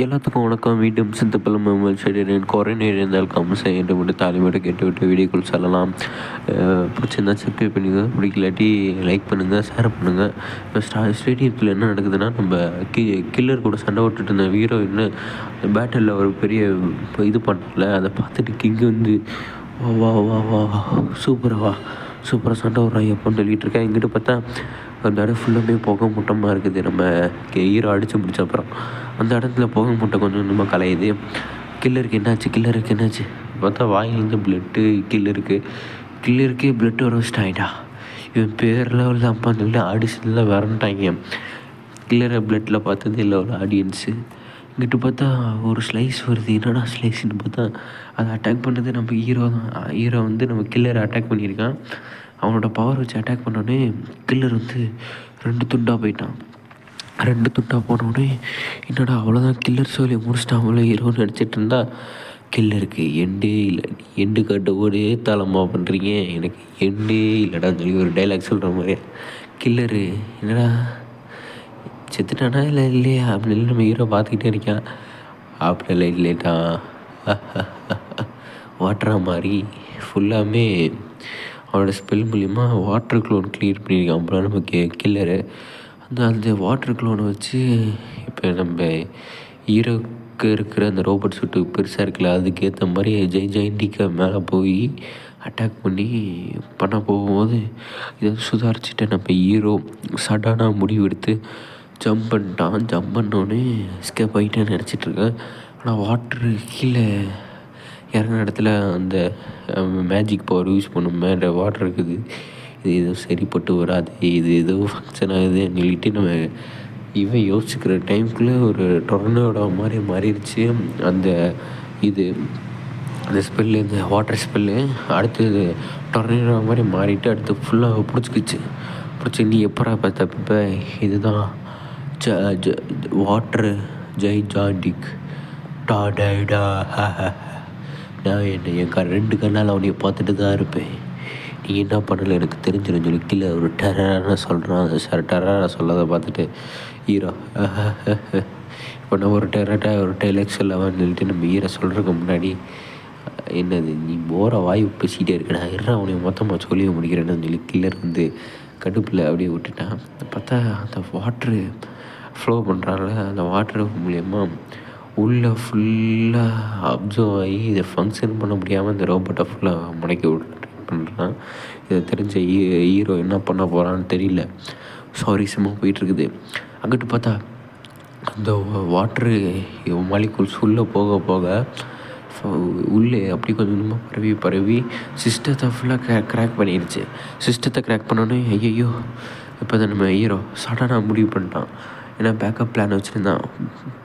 எல்லாத்துக்கும் வணக்கம். மீண்டும் சித்தப்பலம் செடியின் குறைநீர் இருந்தால் கம்சை என்று மட்டும் தாலிமேட்டு கேட்டுவிட்டு வீடியோக்குள் செல்லலாம். பிடிச்சிருந்தா சப்ஸ்கிரைப் பண்ணிங்க, பிடிக்கலாட்டி லைக் பண்ணுங்கள், ஷேர் பண்ணுங்கள். இப்போ ஸ்டேடியத்தில் என்ன நடக்குதுன்னா, நம்ம கில்லர் கூட சண்டை விட்டுட்டு இருந்த ஹீரோயின் பேட்டிலில் ஒரு பெரிய இது பண்ணல. அதை பார்த்துட்டு கிங்கு வந்து வா வா வா வா சூப்பராக சண்டை விட்றாங்க எப்போன்னு சொல்லிட்டு இருக்கேன். எங்கிட்ட பார்த்தா அந்த இடம் ஃபுல்லாமே புகை மூட்டமாக இருக்குது. நம்ம ஹீரோ அடித்து முடிச்ச அப்புறம் அந்த இடத்துல புகை மூட்டை கொஞ்சம் கொஞ்சமாக கலையுது. கில்லருக்கு என்னாச்சு பார்த்தா வாயிலேருந்து பிளட்டு. கில்லருக்கே பிளட்டு வர வச்சிட்டாங்கடா. இவன் பேரில் உள்ள அப்பான்னு சொல்லிட்டு ஆடிஷனில் வரன்ட்டாங்க. கில்லரை பிளட்டில் பார்த்தது இல்லை ஒரு ஆடியன்ஸு. இங்கிட்டு பார்த்தா ஒரு ஸ்லைஸ் வருது. என்னடா ஸ்லைஸ்ன்னு பார்த்தா அதை அட்டாக் பண்ணது நம்ம ஹீரோ தான். ஹீரோ வந்து நம்ம கில்லரை அட்டாக் பண்ணியிருக்கான். அவனோட பவர் வச்சு அட்டாக் பண்ணோடனே கில்லர் வந்து 2 துண்டாக போயிட்டான். 2 துண்டாக போனோடனே என்னடா அவ்வளோதான் கில்லர் சொல்லி முடிச்சிட்டான் அவ்வளோ ஹீரோன்னு நினச்சிட்டு இருந்தா, கில்லருக்கு எண்டே இல்லை. எண்டு காட்ட ஓடே தாளமாக பண்ணுறீங்க, எனக்கு எண்டே இல்லைடான்னு சொல்லி ஒரு டைலாக் சொல்கிற மாதிரி. கில்லரு என்னடா செத்துட்டானா இல்லையா அப்படின்னு நம்ம ஹீரோ பார்த்துக்கிட்டே இருக்கான். அப்படிலாம் இல்லைடா, வாட்டரா மாதிரி ஃபுல்லாமே அவனோட ஸ்பெல் மூலிமா வாட்டர் க்ளோன் க்ளியர் பண்ணியிருக்கான். அப்புறம் நம்ம கில்லரு அந்த வாட்டர் க்ளோனை வச்சு இப்போ நம்ம ஹீரோக்கு இருக்கிற அந்த ரோபோட் சூட்டு பெருசாக இருக்குல்ல, அதுக்கேற்ற மாதிரி ஜெயிண்டிக்கு மேலே போய் அட்டாக் பண்ண போகும்போது இதை சுதாரிச்சுட்டு நம்ம ஹீரோ சடனாக முடிவெடுத்து ஜம்ப் பண்ணிட்டான். ஜம்ப் பண்ணோடனே எஸ்கேப் ஆகிட்டேன்னு நினச்சிட்ருக்கேன். ஆனால் வாட்ரு கீழே இறங்கின இடத்துல அந்த மேஜிக் பவர் யூஸ் பண்ணும் மேலே வாட்டர் இருக்குது. இது எதுவும் சரிப்பட்டு வராது, இது ஏதோ ஃபங்க்ஷன் ஆகுதுன்னு சொல்லிட்டு நம்ம இவன் யோசிச்சுக்கிற டைமுக்குள்ளே ஒரு டொர்னோட மாதிரி மாறிடுச்சு. அந்த ஸ்பெல்லு, இந்த வாட்டர் ஸ்பெல்லு அடுத்தது டொர்னேடோ மாதிரி மாறிட்டு அடுத்து ஃபுல்லாக பிடிச்சி நீ எப்படா பார்த்த இதுதான் வாட்ரு ஜாண்டிக் டாடா. நான் என் 2 கண்ணால் அவனைய பார்த்துட்டு தான் இருப்பேன். நீ என்ன பண்ணலை எனக்கு தெரிஞ்சிடும் சொல்லி கீழே ஒரு டெரரான சொல்கிறான். அந்த டெரராக சொல்லாத பார்த்துட்டு ஹீரோ இப்போ நான் ஒரு டைலாக் சொல்லவான்னு சொல்லிட்டு நம்ம ஹீரோ சொல்கிறதுக்கு முன்னாடி, என்னது நீ வாய் பேசிக்கிட்டே இருக்கடா, அவனை மொத்தமாக சொல்லி முடிக்கிறேன்னு சொல்லி கில்லர் வந்து கடுப்பில் அப்படியே விட்டுட்டான். பார்த்தா அந்த வாட்ரு ஃப்ளோ பண்ணுறான்ல, அந்த வாட்ரு மூலயமா உள்ளே ஃபுல்லாக அப்சர்வ் ஆகி இதை ஃபங்க்ஷன் பண்ண முடியாமல் இந்த ரோபோட்டை ஃபுல்லாக முடக்கி விட பண்ணுறான். இதை தெரிஞ்ச ஹீரோ என்ன பண்ண போகிறான்னு தெரியல. சும்மா போயிட்டுருக்குது. அங்கிட்டு பார்த்தா அந்த வாட்ரு மாலிகூல்ஸ் உள்ளே போக உள்ளே அப்படி கொஞ்சமாக பரவி சிஸ்டத்தை ஃபுல்லாக கிராக் பண்ணிடுச்சு. சிஸ்டத்தை கிராக் பண்ணோன்னே ஐயோ இப்போ தான் நம்ம ஹீரோ சடனாக முடிவு பண்ணிட்டான். ஏன்னா பேக்கப் பிளான் வச்சுருந்தான்.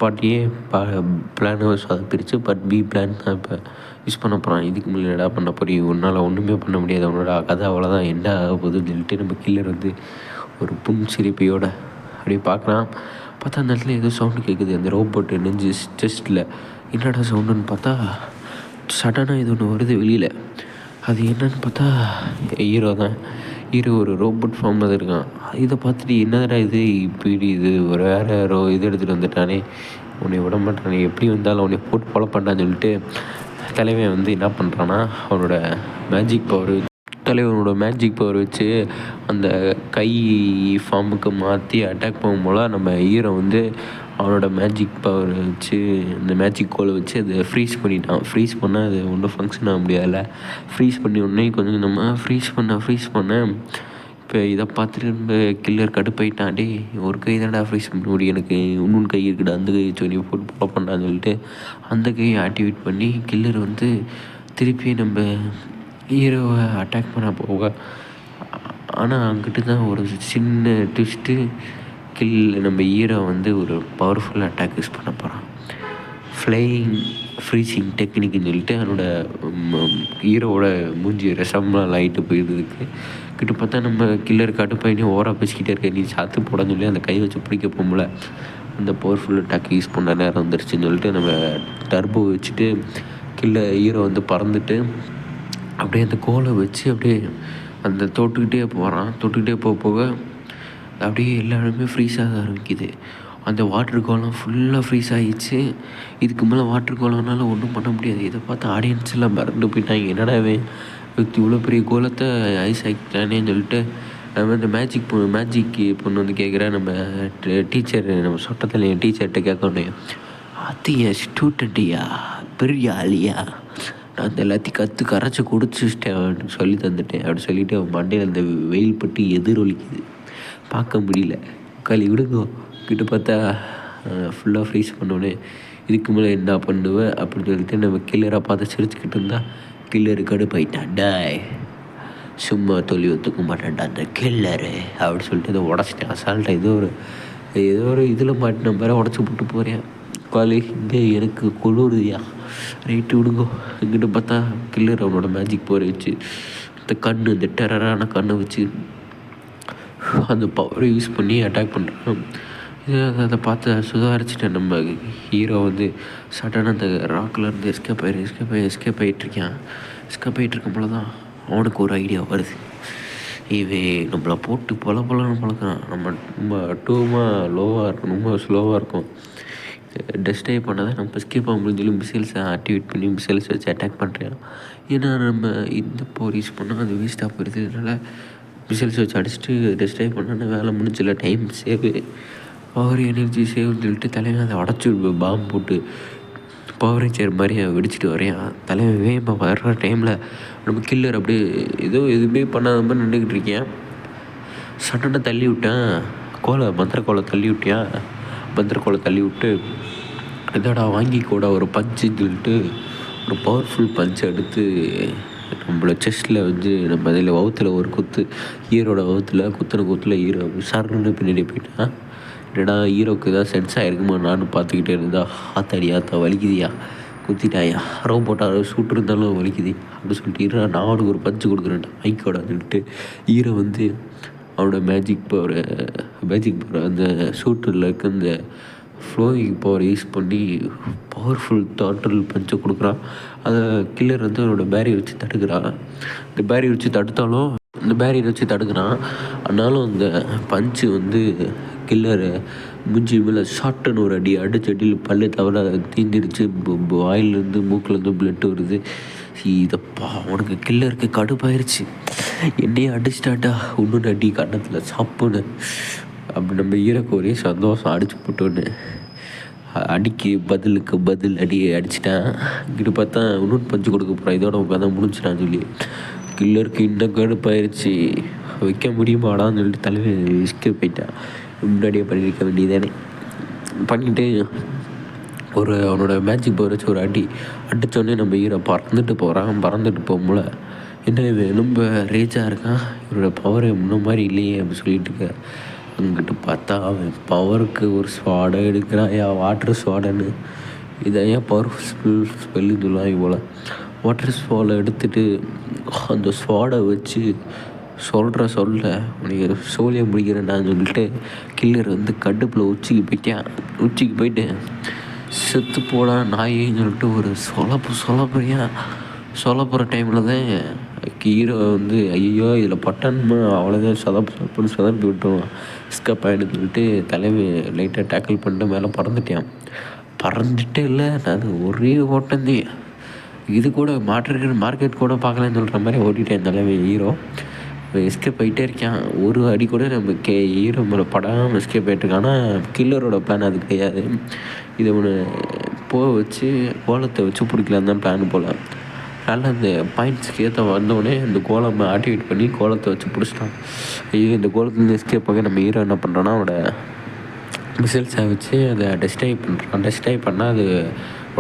பார்ட் ஏ பிளானை அதை பிரித்து பார்ட் பி பிளான் தான் இப்போ யூஸ் பண்ண போகிறான். இதுக்கு முன்னாடி என்னடா பண்ண போறீங்க, உன்னால் ஒன்றுமே பண்ண முடியாது, அவனோட கதை அவ்வளோதான், என்ன ஆக போகுதுன்னு சொல்லிட்டு நம்ம கில்லர் வந்து ஒரு சிரிப்பையோடு அப்படியே பார்க்குறான். பார்த்தா அந்த இடத்துல ஏதோ சவுண்டு கேட்குது. அந்த ரோபோட்டு நெஞ்சு செஸ்ட்டில் என்னடா சவுண்டுன்னு பார்த்தா சடனாக இது ஒன்று வருது வெளியில். அது என்னன்னு பார்த்தா ஹீரோ தான். ஹீரோ ஒரு ரோபோட் ஃபார்மில் தான் இருக்கான். இதை பார்த்துட்டு என்னடா இப்படி வேறு இது எடுத்துகிட்டு வந்துட்டானே, உன்னை விட மாட்டானே, எப்படி வந்தாலும் அவனை போட்டு ஃபாலோ பண்ணான்னு சொல்லிட்டு தலைவன் வந்து என்ன பண்ணுறான்னா அவனோட மேஜிக் பவர் வச்சு அந்த கை ஃபார்முக்கு மாற்றி அட்டாக் பண்ணும்போல நம்ம ஹீரோ வந்து அவனோட மேஜிக் பவர் வச்சு அந்த மேஜிக் கோலை வச்சு அதை ஃப்ரீஸ் பண்ணிட்டான். ஃப்ரீஸ் பண்ணால் அது ஒன்றும் ஃபங்க்ஷன் ஆக முடியாதுல்ல. ஃப்ரீஸ் பண்ணி உடனே கொஞ்சம் நம்ம ஃப்ரீஸ் பண்ண இப்போ இதை பார்த்துட்டு நம்ம கில்லர் கடுப்பாயிட்டான். டே ஒரு கை தான்டா ஃப்ரீஸ் பண்ண முடியும், எனக்கு இன்னொன்று கை இருக்குடா, அந்த கை சொல்லி போட்டு ஃபாலோ பண்ணான்னு சொல்லிட்டு அந்த கையை ஆக்டிவேட் பண்ணி கில்லர் வந்து திருப்பி நம்ம ஹீரோவை அட்டாக் பண்ண போக, ஆனால் அங்கிட்டு தான் ஒரு சின்ன ட்விஸ்ட்டு. நம்ம ஹீரோ வந்து ஒரு பவர்ஃபுல் அட்டாக் யூஸ் பண்ண போகிறான். ஃப்ரீசிங் டெக்னிக்னு சொல்லிட்டு அவனோட ஹீரோவோட மூஞ்சி ரசம்லாம் லைட்டு போயிடுறதுக்கு கிட்ட பார்த்தா நம்ம கில்லர் கடுப்பாயினே ஓவராக பேசிக்கிட்டே இருக்க, நீ சாத்து போடான்னு சொல்லி அந்த கை வச்சு பிடிக்க போகல. அந்த பவர்ஃபுல் அட்டாக் யூஸ் பண்ண நேரம் வந்துருச்சுன்னு சொல்லிட்டு நம்ம டர்போ வச்சுட்டு ஹீரோ வந்து பறந்துட்டு அப்படியே அந்த கோலை வச்சு அப்படியே அந்த தொட்டுக்கிட்டே போக அப்படியே எல்லாருமே ஃப்ரீஸ் ஆக ஆரம்பிக்குது. அந்த வாட்டர் கோலம் ஃபுல்லாக ஃப்ரீஸ் ஆகிடுச்சு. இதுக்கு மேலே வாட்டர் கோலம்னால ஒன்றும் பண்ண முடியாது. இதை பார்த்து ஆடியன்ஸ் எல்லாம் மறந்து போயிட்டாங்க. என்னடா இவ்வளோ பெரிய கோலத்தை ஐஸ் ஆக்கிட்டானேன்னு சொல்லிட்டு நம்ம இந்த மேஜிக்கு பொண்ணு வந்து கேட்குறா. நம்ம டீச்சர், நம்ம சொட்டத்தில் என் டீச்சர்கிட்ட கேட்கணும், அது என் ஸ்டூடெண்ட்டியா, பெரிய ஆளியா, நான் அந்த எல்லாத்தையும் கரைச்சி குடிச்சிட்டேன் அப்படின்னு சொல்லி தந்துட்டேன் அப்படின்னு சொல்லிவிட்டு அவன் மண்டையில் அந்த வெயில் பட்டு எதிரொலிக்குது, பார்க்க முடியல. களி விடுங்கோ கிட்ட பார்த்தா ஃபுல்லாக ஃப்ரீஸ் பண்ணோன்னே இதுக்கு மேலே என்ன பண்ணுவேன் அப்படின்னு சொல்லிட்டு நம்ம கில்லராக பார்த்து சிரிச்சுக்கிட்டு இருந்தால் கில்லரு கடுப்பாயிட்டான். டாய் சும்மா தொழில் ஒத்துக்க மாட்டேன்டா அந்த கில்லரு அப்படின்னு சொல்லிட்டு இதை உடச்சிட்டேன் அசால்ட்டாக. ஏதோ ஒரு இதில் மாட்டின மாதிரி உடச்சி போட்டு போகிறேன். காலி இங்கே எனக்கு கொழுதுயா, ரைட்டு விடுங்கோ. இங்கிட்ட பார்த்தா கில்லர் அவனோட மேஜிக் பவர் வச்சு இந்த டெரரான கண்ணை வச்சு அந்த பவரை யூஸ் பண்ணி அட்டாக் பண்ணுறான். அதை பார்த்து சுதாரிச்சிட்டேன். நம்ம ஹீரோ வந்து சடனாக அந்த ராக்லேருந்து எஸ்கேப் ஆகிட்டுருக்கான். எஸ்கேப் ஆகிட்டுருக்கும்போது தான் அவனுக்கு ஒரு ஐடியா வருது. இவன் நம்மளை போட்டு பழன்னு பழக்கிறான். நம்ம ரொம்ப லோவாக இருக்கும், ரொம்ப ஸ்லோவாக இருக்கும். டெஸ்ட்ரைவ் பண்ணாதான் நம்ம எஸ்கேப் ஆக முடியும் சொல்லி மிசைல்ஸை ஆக்டிவேட் பண்ணி மிசைல்ஸ் வச்சு அட்டாக் பண்ணுறான். ஏன்னா நம்ம இந்த பவர் யூஸ் பண்ணால் அது வேஸ்ட்டாக போயிடுது. அதனால் மிசைல்ஸ் வச்சு அடிச்சுட்டு டெஸ்ட்ரைவ் பண்ணால் வேலை முடிஞ்சில்ல, டைம் சேவு, பவர் எனர்ஜி சேவ்னு சொல்லிட்டு தலைவன் அதை உடச்சி பாம்பு போட்டு பவர் சேர் மாதிரி வெடிச்சிட்டு வரையான். தலைவன் வேகமாக வர்ற டைமில் நம்ம கில்லர் அப்படியே எதுவுமே பண்ணாத மாதிரி நின்றுக்கிட்டு இருக்கேன். சட்டனை தள்ளி விட்டேன். மந்திர கோலை தள்ளி விட்டு இதோட வாங்கிக்கூட ஒரு பஞ்சுன்னு சொல்லிட்டு ஒரு பவர்ஃபுல் பஞ்சை எடுத்து நம்மளை செஸ்ட்டில் வந்து நம்ம அதில் வவுத்தில் ஒரு ஹீரோட குத்தில் ஹீரோ சர்ன்னு பின்னாடி போயிட்டான். என்னடா ஹீரோக்கு ஏதாவது சென்ஸ் ஆகிருக்குமா நானும் பார்த்துக்கிட்டே இருந்தா, ஆத்தா வலிக்குதியா, குத்திட்டாயா, போட்டால் சூட்டு இருந்தாலும் வலிக்குது அப்படின்னு சொல்லிட்டு நான் அவனுக்கு ஒரு பஞ்சு கொடுக்குறேன் ஐக்கோட சொல்லிட்டு ஹீரோ வந்து அவனோட மேஜிக் பவர் அந்த சூட்டில் இருக்க அந்த ஃப்ளோயிங் பவர் யூஸ் பண்ணி பவர்ஃபுல் டோட்டல் பஞ்சை கொடுக்குறான். அதை கில்லர் வந்து அவனோட பேரியர் வச்சு தடுக்கிறான். இந்த பேரியர் வச்சு தடுக்கிறான். ஆனாலும் அந்த பஞ்சு வந்து கில்லரை மூஞ்சி மேலே ஷார்ட்டுன்னு ஒரு அடியில் பல்லு தவிர தீந்திருச்சு. வாயிலேருந்து மூக்கிலேருந்து பிளட் வருது. இதப்பா அவனுக்கு கில்லருக்கு கடுப்பாயிருச்சு. என்னையே அடிச்சிட்டாட்டா, இன்னொன்று அடி கண்ணத்தில் சாப்புன்னு. அப்படி நம்ம ஈரக்கு ஒரே சந்தோஷம், அடிச்சு போட்டோன்னு அடிக்கு பதில் அடிச்சிட்டேன். இங்கிட்டு பார்த்தா இன்னொன்று பஞ்சு கொடுக்க போகிறான். இதோட கதை முடிஞ்சிட்டான்னு சொல்லி கில்லருக்கு இன்னும் கடுப்பாயிருச்சு. வைக்க முடியுமாடான்னு சொல்லிட்டு தலைவன் எஸ்கேப் போயிட்டான். முன்னாடியே பண்ணியிருக்க வேண்டியதானே பண்ணிட்டு அவனோட மேஜிக் பவர் வச்சு ஒரு அடித்தோடனே நம்ம ஹீரோ பறந்துட்டு போகும்போல என்ன இவன் ரொம்ப ரேஜாக இருக்கான், இவனோட பவர் முன்ன மாதிரி இல்லையே அப்படின்னு சொல்லிட்டு இருக்க. அங்கிட்டு பார்த்தா அவன் பவருக்கு ஒரு ஸ்வாடை எடுக்கிறான். வாட்டர் ஸ்வாடன்னு இதை பவர்ஃபுல் ஸ்பெல்லுன்னு சொல்லுவாங்க போல். வாட்டர் ஸ்வாடை எடுத்துகிட்டு அந்த ஸ்வாடை வச்சு சொல்ல உனக்கு சோழியை முடிக்கிறேன்டான்னு சொல்லிட்டு கில்லர் வந்து கடுப்பில் உச்சிக்கு போயிட்டு செத்து போடா நாயின்னு சொல்லிட்டு ஒரு சொல்ல போகிற டைமில் தான் ஹீரோ வந்து ஐயோ இதில் பட்டன்மா அவ்வளோதான் சொதப்பி விட்டுருவான். எஸ்கேப் ஆகிடுன்னு சொல்லிட்டு தலைமை லைட்டாக டேக்கிள் பண்ணிட்டு மேலே பறந்துட்டே இல்லை. நான் ஒரே ஓட்டந்தேன். இது கூட மார்க்கெட் கூட பார்க்கலான்னு சொல்கிற மாதிரி ஓட்டிட்டேன் தலைமை ஹீரோ. எஸ்கேப் ஆகிட்டே இருக்கான். ஒரு அடி கூட நம்ம ஹீரோ மேலே படாமல் எஸ்கேப் ஆகிட்டுருக்கான். ஆனால் கில்லரோட பிளான் அது கிடையாது. இதை வச்சு கோலத்தை வச்சு பிடிக்கலான்னு தான் பிளான் போல். அதனால் அந்த பாயிண்ட்ஸ்க்கு ஏற்ற வந்தோடனே அந்த கோலம் ஆக்டிவேட் பண்ணி கோலத்தை வச்சு பிடிச்சிட்டான். ஐயோ இந்த கோலத்துலேருந்து எஸ்கேப் ஆக நம்ம ஹீரோ என்ன பண்ணுறோன்னா அவனோட மிசைல்ஸை வச்சு அதை டெஸ்ட்ரைவ் பண்ணால் அது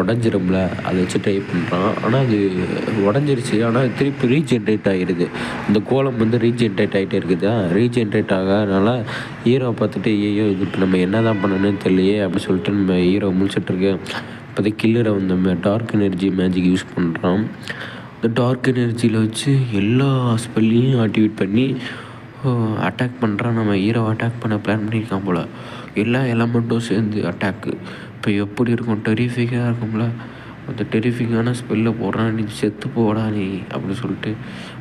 உடஞ்சிரும்ல, அதை வச்சு ட்ரை பண்ணுறான். ஆனால் அது உடஞ்சிருச்சு. ஆனால் திருப்பி ரீஜென்ரேட் ஆகிடுது. அந்த கோலம் வந்து ரீஜென்ரேட் ஆகிட்டே இருக்குது. ரீஜென்ரேட் ஆகாதனால ஹீரோவை பார்த்துட்டு ஐயோ இது இப்போ நம்ம என்ன தான் பண்ணணும்னு தெரியலையே அப்படின்னு சொல்லிட்டு நம்ம ஹீரோ முடிச்சிட்ருக்கு. இப்போதை கில்லரை வந்து டார்க் எனர்ஜி மேஜிக் யூஸ் பண்ணுறான். இந்த டார்க் எனர்ஜியில் வச்சு எல்லா ஸ்பெல்லையும் ஆக்டிவேட் பண்ணி அட்டாக் பண்ணுறான். நம்ம ஹீரோ அட்டாக் பண்ண பிளான் பண்ணியிருக்கான் போல். எல்லா எலமெண்ட்டும் சேர்ந்து அட்டாக்கு. இப்போ எப்படி இருக்கும், டெரிஃபிக்காக இருக்கும்ல. அந்த டெரிஃபிக்கான ஸ்பெல்லை போடுறான், நீ செத்து போடா நீ அப்படின்னு சொல்லிட்டு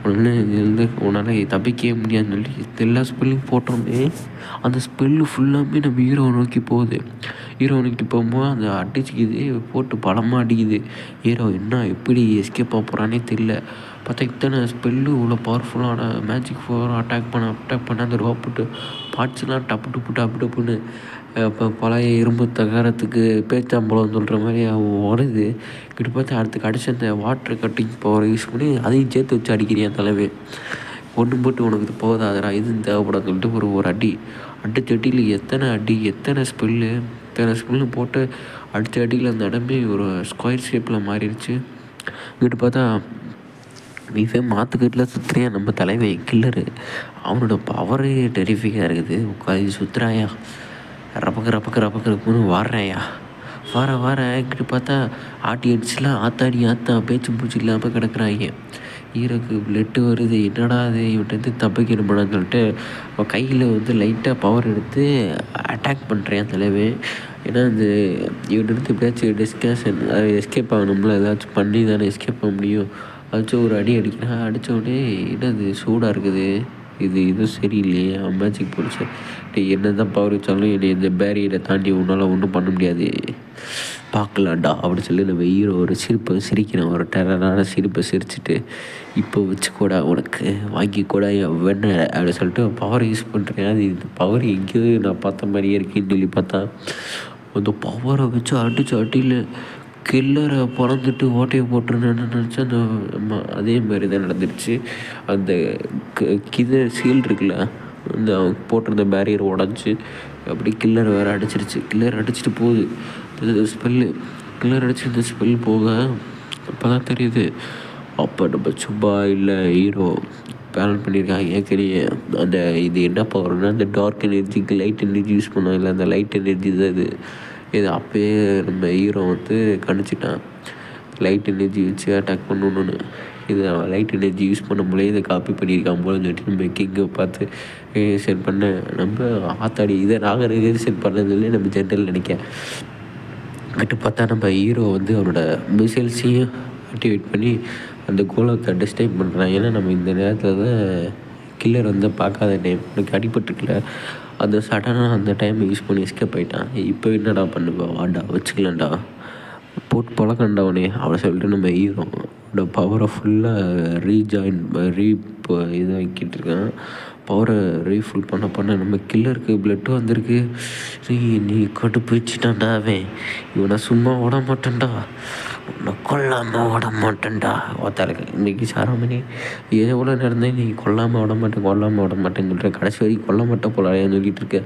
உடனே இதுலேருந்து உன்னால் தப்பிக்கவே முடியாதுன்னு சொல்லி எல்லா ஸ்பெல்லையும் போட்டோன்னே அந்த ஸ்பெல்லு ஃபுல்லாமே நம்ம ஹீரோவை நோக்கி போகுது. ஹீரோவை நோக்கி போகும்போது அந்த அடிச்சுக்குது, போட்டு பலமாக அடிக்குது. ஹீரோ என்ன எப்படி எஸ்கேப் ஆக போகிறானே தெரியல. பார்த்தா இத்தனை ஸ்பெல்லு இவ்வளோ பவர்ஃபுல்லான மேஜிக் பவர் அட்டாக் பண்ண அந்த ரோபோட்டு பார்ட்ஸ்லாம் டப்பு டப்புன்னு இப்போ பழைய இரும்பு தகரத்துக்கு பேச்சாம்பழம் சொல்கிற மாதிரி உடையுது. இப்படி பார்த்து அடுத்து கடைசி அந்த வாட்ரு கட்டிங் பவர் யூஸ் பண்ணி அதையும் சேர்த்து வச்சு அடிக்கிறியான் தலைவே. ஒன்று போட்டு உனக்கு இது போதாதரா, இதுவும் தேவைப்படாது சொல்லிட்டு ஒரு அடித்த அடியில் எத்தனை ஸ்பெல்லு போட்டு அடித்த அடியில் அந்த இடமே ஒரு ஸ்கொயர் ஷேப்பில் மாறிடுச்சு. இங்கிட்டு பார்த்தா இவன் மாற்றுக்கட்டில் சுற்றுறியான் நம்ம தலைவன் கில்லரு. அவனோட பவரே டெரிஃபிக்காக இருக்குது. உட்காந்து சுற்றுறாயா, ரப்பக்கு வாடுறாயா, வார இங்கிட்டு பார்த்தா ஆடியன்ஸ்லாம் ஆத்தா பேச்சு பூச்சி இல்லாமல் கிடக்குறாங்க. ஹீரோக்கு பிளட்டு வருது, என்னடா அது இவன்ட்டு தப்பிக்கணுமான்னு சொல்லிட்டு அவன் கையில் லைட்டாக பவர் எடுத்து அட்டாக் பண்ணுறேன் தலைவே. ஏன்னா இந்த இவன்ட்டு எப்படியாச்சும் எஸ்கேப் ஆகணும்ல, ஏதாச்சும் பண்ணி தானே எஸ்கேப் ஆக முடியும். அதாச்சும் ஒரு அடி அடிக்கிறான். அடித்த உடனே என்னது சூடாக இருக்குது, இது சரியில்லையே, மேஜிக் போலீஸ் என்ன தான் பவர் வச்சாலும் என்னை இந்த பேரியரை தாண்டி உன்னால் ஒன்றும் பண்ண முடியாது, பார்க்கலாண்டா அப்படின்னு சொல்லி நம்ம ஹீரோ ஒரு சிரிக்கிறேன். ஒரு டெரரான சிரிப்பை சிரிச்சுட்டு இப்போ வச்சுக்கூடா உனக்கு வாங்கிக்கூடா வெண்ணெய் அப்படின்னு சொல்லிட்டு பவர் யூஸ் பண்ணுறேன். அது இந்த பவர் எங்கேயோ நான் பார்த்த மாதிரியே இருக்கேன்னு சொல்லி பார்த்தா அந்த பவரை வச்சு அடியில் கில்லரை பிறந்துட்டு ஓட்டையை போட்டுருன்னு நினச்சி அந்த அதே மாதிரி தான் நடந்துருச்சு. அந்த சீல் இருக்குல்ல, அந்த போட்டிருந்த பேரியர் உடஞ்சி அப்படி கில்லர் வேறு அடிச்சிருச்சு. கில்லர் அடிச்சுட்டு போகுது கில்லர் அடிச்சு இந்த ஸ்பெல் போக அப்போ தான் தெரியுது. அப்போ நம்ம சும்மா இல்லை ஹீரோ பிளான் பண்ணியிருக்காங்க. ஏற்கனவே அந்த இது என்ன பவர்னா அந்த டார்க் எனர்ஜிக்கு லைட் எனர்ஜி யூஸ் பண்ணோம் இல்லை, அந்த லைட் எனர்ஜி தான் இது அப்போயே நம்ம ஹீரோ கணிச்சிட்டான் லைட் எனர்ஜி வச்சு அட்டாக் பண்ணணுன்னு. இது லைட் எனர்ஜி யூஸ் பண்ண முடியாது, இதை காப்பி பண்ணியிருக்கான் போல சொல்லிட்டு நம்ம கிங்கை பார்த்து செட் பண்ண நம்ம ஆத்தாடி இதை நாங்கள் செட் பண்ணதில்லை நம்ம ஜென்ரல் நினைக்க. கிட்ட பார்த்தா நம்ம ஹீரோ அவனோட மிசைல்ஸையும் ஆக்டிவேட் பண்ணி அந்த கோலத்தை டிஸ்டைப் பண்ணுறான். ஏன்னா நம்ம இந்த நேரத்தில் தான் கில்லர் பார்க்காத டைம் எனக்கு அடிபட்டுருக்குல, அந்த சடனாக அந்த டைம் யூஸ் பண்ணி எஸ்கேப் ஆகிட்டான். இப்போ என்னடா பண்ணுவேன், வாண்டா வச்சுக்கலாம்டா போட்டு பழக்கண்டவனே அவனை சொல்லிட்டு நம்ம ஹீரோட பவரை ஃபுல்லாக இதாக்கிட்டு இருக்கான். பவரை ரீஃபுல் பண்ண நம்ம கில்லருக்கு பிளட்டு வந்திருக்கு. நீ கடுப்பிச்சிட்டான்டா அவன், இவனை சும்மா விட மாட்டேன்டா, உன்னை கொல்லாமல் விட மாட்டேன்டா. ஒருத்தருக்கு இன்றைக்கி சாராமணி எவ்வளோ நடந்தேன், நீ கொல்லாமல் விட மாட்டேன்னு சொல்கிற, கடைசி வரைக்கும் கொல்ல மாட்டேன் போலான்னு சொல்லிட்டு இருக்க.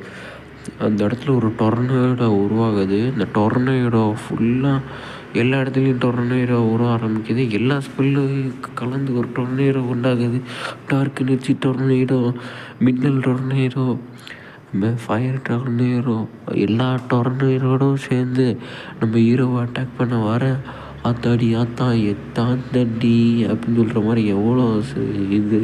அந்த இடத்துல ஒரு டொர்னேடோ உருவாகுது. இந்த டொர்னேடோ ஃபுல்லாக எல்லா இடத்துலையும் டொர்னேடோ உருவ ஆரம்பிக்குது. எல்லா ஸ்பெல்லும் கலந்து ஒரு டொர்னேடோ உண்டாகுது. டார்க் எனர்ஜி டொர்னேடோ, மின்னல் டொர்னேடோ, ஃபயர் டொர்னேடோ, எல்லா டொர்னேடோடும் சேர்ந்து நம்ம ஹீரோவை அட்டாக் பண்ண வர ஆத்தாடி எத்தாந்தண்டி அப்படின்னு சொல்கிற மாதிரி எவ்வளோ இது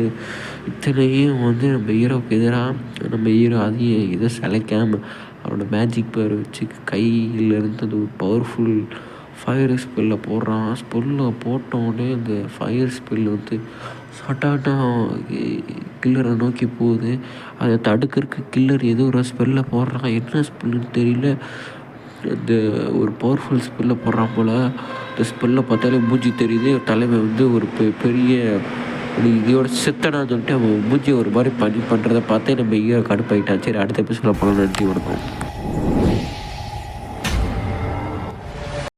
இத்தனையும் நம்ம ஹீரோவுக்கு எதிராக நம்ம ஹீரோ அதையும் இதை சளைக்காமல் அவனோட மேஜிக் பவர் வச்சு கையில் இருந்தது ஒரு பவர்ஃபுல் ஃபயர் ஸ்பெல்லை போடுறான். போட்டோடனே அந்த ஃபயர் ஸ்பெல் சட்டாட்டாக கில்லரை நோக்கி போகுது. அதை தடுக்கிறதுக்கு கில்லர் ஏதோ ஒரு ஸ்பெல்லை போடுறான், என்ன ஸ்பெல்லுன்னு தெரியல. இந்த ஒரு பவர்ஃபுல் ஸ்பெல்லை போடுறான் போல். இந்த ஸ்பெல்லை பார்த்தாலே மூஞ்சி தெரியுது. தலைமை ஒரு பெரிய இதோட செத்தடான்னு சொல்லிட்டு அவன் மூஞ்சி ஒரு மாதிரி பண்ணுறதை பார்த்தே நம்ம ஹீரோ கடுப்பாயிட்டான். சரி அடுத்த எபிசோட போகலாம். நன்றி வணக்கம்.